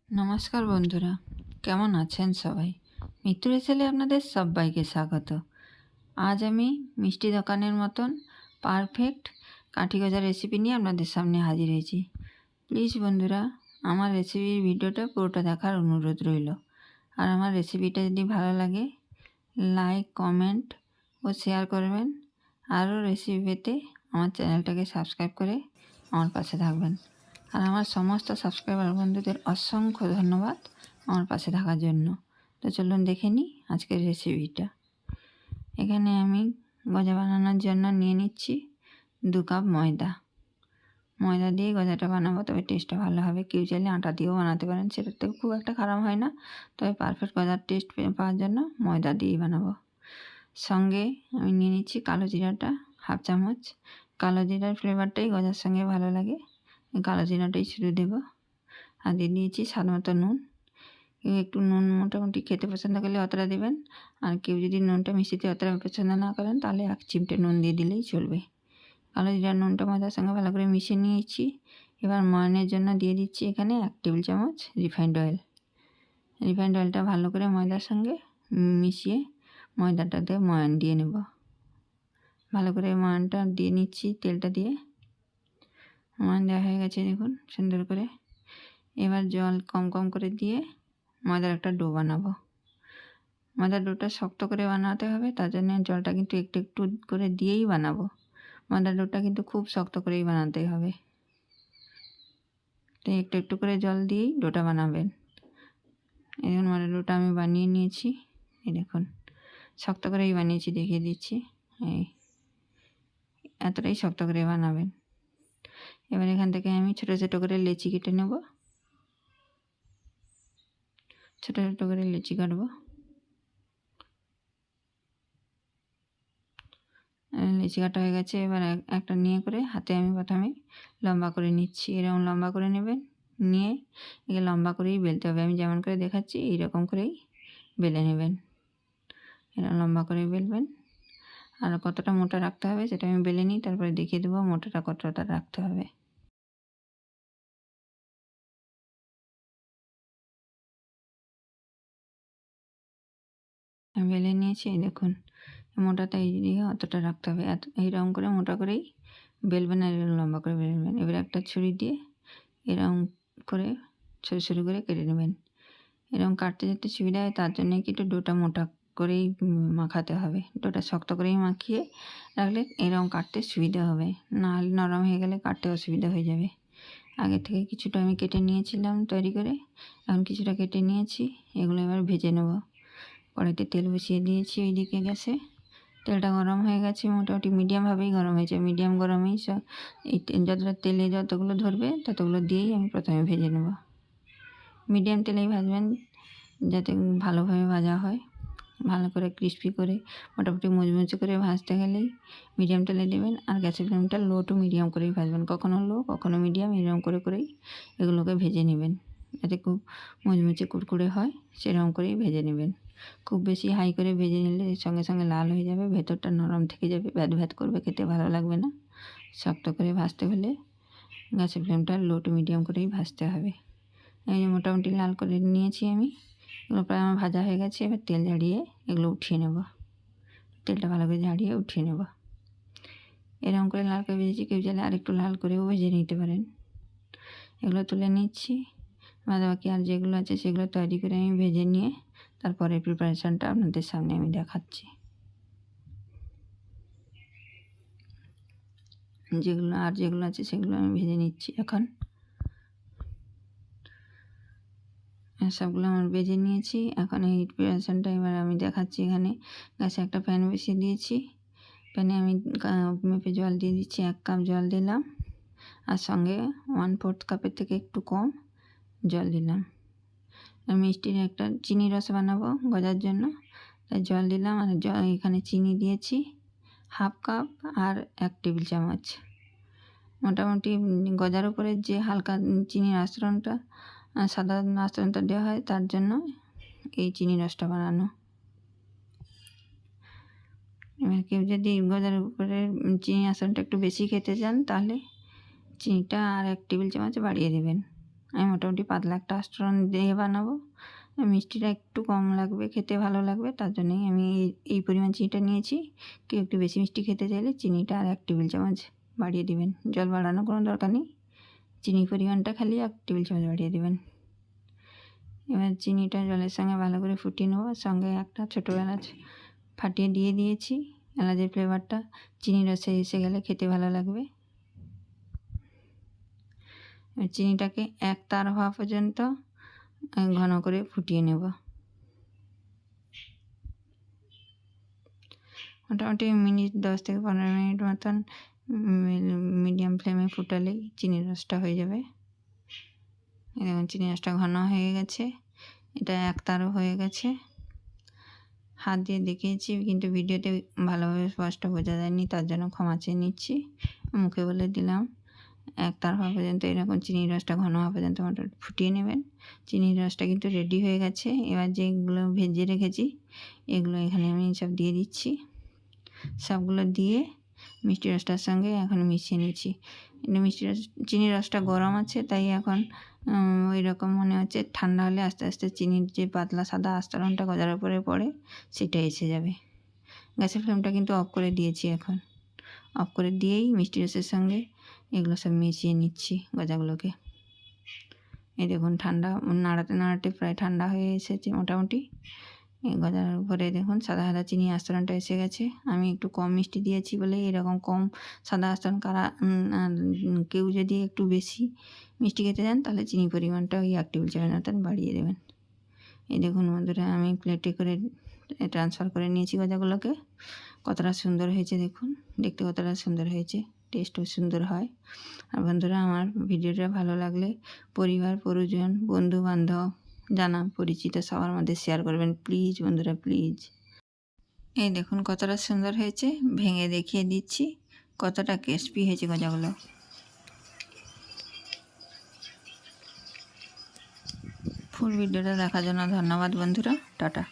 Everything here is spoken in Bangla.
নমস্কার বন্ধুরা, কেমন আছেন সবাই? মিত্তুরের ছেলে আপনাদের সবাইকে স্বাগত। আজ আমি মিষ্টি দোকানের মতন পারফেক্ট কাঠি গজা রেসিপি নিয়ে আপনাদের সামনে হাজির হয়েছি। প্লিজ বন্ধুরা, আমার রেসিপির ভিডিওটা পুরোটা দেখার অনুরোধ রইল। আর আমার রেসিপিটা যদি ভালো লাগে, লাইক, কমেন্ট ও শেয়ার করবেন। আরও রেসিপি পেতে আমার চ্যানেলটাকে সাবস্ক্রাইব করে আমার পাশে থাকবেন। আর আমার সমস্ত সাবস্ক্রাইবার বন্ধুদের অসংখ্য ধন্যবাদ আমার পাশে থাকার জন্য। তো চলুন দেখে নিই আজকের রেসিপিটা। এখানে আমি গজা বানানোর জন্য নিয়ে নিচ্ছি 2 কাপ ময়দা। ময়দা দিয়ে গজাটা বানাবো, তবে টেস্টটা ভালো হবে। কেউ চাইলে আটা দিয়েও বানাতে পারেন, সেটাতে খুব একটা খারাপ হয় না। তবে পারফেক্ট গজার টেস্ট পাওয়ার জন্য ময়দা দিয়েই বানাবো। সঙ্গে আমি নিয়ে নিচ্ছি কালো জিরাটা 1/2 চামচ। কালো জিরার ফ্লেভারটাই গজার সঙ্গে ভালো লাগে, কালো জিরাটাই শুধু দেবো। আর দিয়ে দিয়েছি স্বাদ মতো নুন। কেউ একটু নুন মোটামুটি খেতে পছন্দ করলে অতটা দেবেন, আর কেউ যদি নুনটা মিষ্টিতে অতটা পছন্দ না করেন তাহলে 1 চিমটে নুন দিয়ে দিলেই চলবে। কালো জিরার নুনটা ময়দার সঙ্গে ভালো করে মিশিয়ে নিয়েছি। এবার ময়ানের জন্য দিয়ে দিচ্ছি এখানে 1 টেবিল চামচ রিফাইন্ড অয়েল। রিফাইন্ড অয়েলটা ভালো করে ময়দার সঙ্গে মিশিয়ে ময়দাটাতে ময়ান দিয়ে নেব। ভালো করে ময়ানটা দিয়ে নিচ্ছি তেলটা দিয়ে। ময়ান দেওয়া হয়ে গেছে দেখুন সুন্দর করে। এবার জল কম কম করে দিয়ে ময়দার একটা ডো বানাবো। ময়দার ডোটা শক্ত করে বানাতে হবে, তার জন্য জলটা কিন্তু একটু একটু করে দিয়েই বানাবো। ময়দার ডোটা কিন্তু খুব শক্ত করেই বানাতে হবে, তাই একটু একটু করে জল দিয়েই ডোটা বানাবেন। এই দেখুন ময়দার ডোটা আমি বানিয়ে নিয়েছি। এই দেখুন শক্ত করেই বানিয়েছি, দেখিয়ে দিচ্ছি। এই এতটাই শক্ত করে বানাবেন। এবার এখান থেকে আমি ছোটো ছোটো করে লেচি কেটে নেব। ছোটো ছোটো করে লেচি কাটবো। লেচি কাটা হয়ে গেছে। এবার একটা নিয়ে করে হাতে আমি প্রথমে লম্বা করে নিচ্ছি। এরকম লম্বা করে নেবেন, নিয়ে একে লম্বা করেই বেলতে হবে। আমি যেমন করে দেখাচ্ছি এইরকম করেই বেলে নেবেন। এরকম লম্বা করে বেলবেন। আর কতটা মোটা রাখতে হবে সেটা আমি বেলে নিই, তারপরে দেখিয়ে দেবো মোটাটা কতটা রাখতে হবে। আমি বেলে নিয়েছি, এই দেখুন মোটাটা এইদিকে অতটা রাখতে হবে। এইরকম করে মোটা করেই বেলবেন আর এরকম লম্বা করে বেলবেন। এবার একটা ছুরি দিয়ে এরকম করে সরু সরু করে কেটে নেবেন। এরকম কাটতে যাতে সুবিধা হয় তার জন্য একটু ডোটা মোটা করেই মাখাতে হবে। ডোটা শক্ত করেই মাখিয়ে রাখলে এরকম কাটতে সুবিধা হবে, নাহলে নরম হয়ে গেলে কাটতে অসুবিধা হয়ে যাবে। আগে থেকে কিছুটা আমি কেটে নিয়েছিলাম তৈরি করে, এখন কিছুটা কেটে নিয়েছি। এগুলো এবার ভেজে নেব। কড়াইতে তেল বসিয়ে দিয়েছি ওইদিকে গ্যাসে। তেলটা গরম হয়ে গেছে, মোটামুটি মিডিয়ামভাবেই গরম হয়েছে। মিডিয়াম গরমেই এই যতটা তেলে যতগুলো ধরবে ততগুলো দিয়েই আমি প্রথমে ভেজে নেব। মিডিয়াম তেলেই ভাজবেন যাতে ভালোভাবে ভাজা হয়, ভালো করে ক্রিস্পি করে মোটামুটি মুচমুচে করে ভাজতে গেলেই মিডিয়াম তেলে দেবেন। আর গ্যাসের ফ্লেমটা লো টু মিডিয়াম করেই ভাজবেন, কখনো লো কখনো মিডিয়াম, এরকম করে করেই এগুলোকে ভেজে নেবেন যাতে খুব মুচমুচে কুড়কুড়ে হয়, সেরকম করেই ভেজে নেবেন। খুব বেশি হাই করে ভেজে নিলে সঙ্গে সঙ্গে লাল হয়ে যাবে, ভেতরটা নরম থেকে যাবে, ভ্যাদ ভ্যাদ করবে, খেতে ভালো লাগবে না। শক্ত করে ভাজতে হলে গ্যাসের ফ্লেমটা লো টু মিডিয়াম করেই ভাজতে হবে। এই যে মোটামুটি লাল করে নিয়েছি আমি, এগুলো প্রায় আমার ভাজা হয়ে গেছে। এবার তেল ঝাড়িয়ে এগুলো উঠিয়ে নেব। তেলটা ভালো করে ঝাড়িয়ে উঠিয়ে নেব। এরকম করে লাল করে ভেজেছি, কেউ চাইলে আরেকটু লাল করেও ভেজে নিতে পারেন। এগুলো তুলে নিচ্ছি। বাকি আর যেগুলো আছে সেগুলো তৈরি করে আমি ভেজে নিয়ে তারপরে প্রিপারেশানটা আপনাদের সামনে আমি দেখাচ্ছি। যেগুলো আছে সেগুলো আমি ভেজে নিচ্ছি এখন। সবগুলো আমার ভেজে নিয়েছি। এখন এই প্রিপারেশানটা এবার আমি দেখাচ্ছি। এখানে গ্যাসে একটা প্যান বসিয়ে দিয়েছি। প্যানে আমি মেপে জল দিয়ে দিচ্ছি। 1 কাপ জল দিলাম, আর সঙ্গে 1/4 কাপের থেকে একটু কম জল দিলাম। মিষ্টির একটা চিনি রস বানাবো গজার জন্য, তাই জল দিলাম। আর এখানে চিনি দিয়েছি 1/2 কাপ আর 1 টেবিল চামচ। মোটামুটি গজার উপরে যে হালকা চিনির আস্তরণটা, সাদা আস্তরণটা দেওয়া হয়, তার জন্য এই চিনি রসটা বানানো। এবার কেউ যদি গজার উপরে চিনি আস্তরণটা একটু বেশি খেতে চান তাহলে চিনিটা আর 1 টেবিল চামচ বাড়িয়ে দেবেন। আমি মোটামুটি পাতলা একটা আস্তরণ দিয়ে বানাবো। মিষ্টিটা একটু কম লাগবে, খেতে ভালো লাগবে, তার জন্যই আমি এই পরিমাণ চিনিটা নিয়েছি। কেউ একটু বেশি মিষ্টি খেতে চাইলে চিনিটা আর 1 টেবিল চামচ বাড়িয়ে দিবেন। জল বাড়ানোর কোনো দরকার নেই, চিনির পরিমাণটা খালি 1 টেবিল চামচ বাড়িয়ে দেবেন। এবার চিনিটা জলের সঙ্গে ভালো করে ফুটিয়ে নেবো। সঙ্গে একটা ছোটো এলাচ ফাটিয়ে দিয়ে দিয়েছি। এলাচের ফ্লেভারটা চিনির রসে এসে গেলে খেতে ভালো লাগবে। চিনিটাকে এক তার হওয়া পর্যন্ত ঘন করে ফুটিয়ে নেব। মোটামুটি 10 থেকে 15 মিনিট মতন মিডিয়াম ফ্লেমে ফুটালেই চিনির রসটা হয়ে যাবে। দেখুন চিনির রসটা ঘন হয়ে গেছে, এটা এক তারও হয়ে গেছে। হাত দিয়ে দেখিয়েছি, কিন্তু ভিডিওতে ভালোভাবে স্পষ্ট বোঝা যায়নি, তার জন্য ক্ষমা চেয়ে নিচ্ছি। মুখে বলে দিলাম। এক তার হওয়া পর্যন্ত এরকম চিনির রসটা ঘন হওয়া পর্যন্ত মোটামুটি ফুটিয়ে নেবেন। চিনির রসটা কিন্তু রেডি হয়ে গেছে। এবার যেগুলো ভেজে রেখেছি এগুলো এখানে আমি সব দিয়ে দিচ্ছি। সবগুলো দিয়ে মিষ্টি রসটার সঙ্গে এখন মিশিয়ে নিচ্ছি। চিনির রসটা গরম আছে, তাই এখন ওই রকম মনে হচ্ছে। ঠান্ডা হলে আস্তে আস্তে চিনির যে পাতলা সাদা আস্তরণটা গজার উপরে পড়ে সেটা এসে যাবে। গ্যাসের ফ্লেমটা কিন্তু অফ করে দিয়েছি। এখন অফ করে দিয়েই মিষ্টি রসের সঙ্গে এগুলো সব মিশিয়ে নিচ্ছি গজাগুলোকে। এই দেখুন ঠান্ডা, নাড়াতে নাড়াতে প্রায় ঠান্ডা হয়ে এসেছে মোটামুটি। গজার উপরে দেখুন সাদা সাদা চিনি আস্তরণটা এসে গেছে। আমি একটু কম মিষ্টি দিয়েছি বলে এরকম কম সাদা আস্তরণ। কেউ যদি একটু বেশি মিষ্টি খেতে চান তাহলে চিনি পরিমাণটা ওই 1 টেবিল চামচ মতন বাড়িয়ে দেবেন। এই দেখুন বন্ধুরা, আমি প্লেটে করে ট্রান্সফার করে নিয়েছি গজাগুলোকে। কতটা সুন্দর হয়েছে দেখুন, দেখতে কতটা সুন্দর হয়েছে, টেস্টও সুন্দর হয়। আর বন্ধুরা, আমার ভিডিওটা ভালো লাগলে পরিবার পরিজন বন্ধু বান্ধব জানা পরিচিত সবার মধ্যে শেয়ার করবেন প্লিজ বন্ধুরা, প্লিজ। এই দেখুন কতটা সুন্দর হয়েছে, ভেঙে দেখিয়ে দিচ্ছি কতটা ক্রিস্পি হয়েছে গজাগুলো। ফুল ভিডিওটা দেখার জন্য ধন্যবাদ বন্ধুরা, টাটা।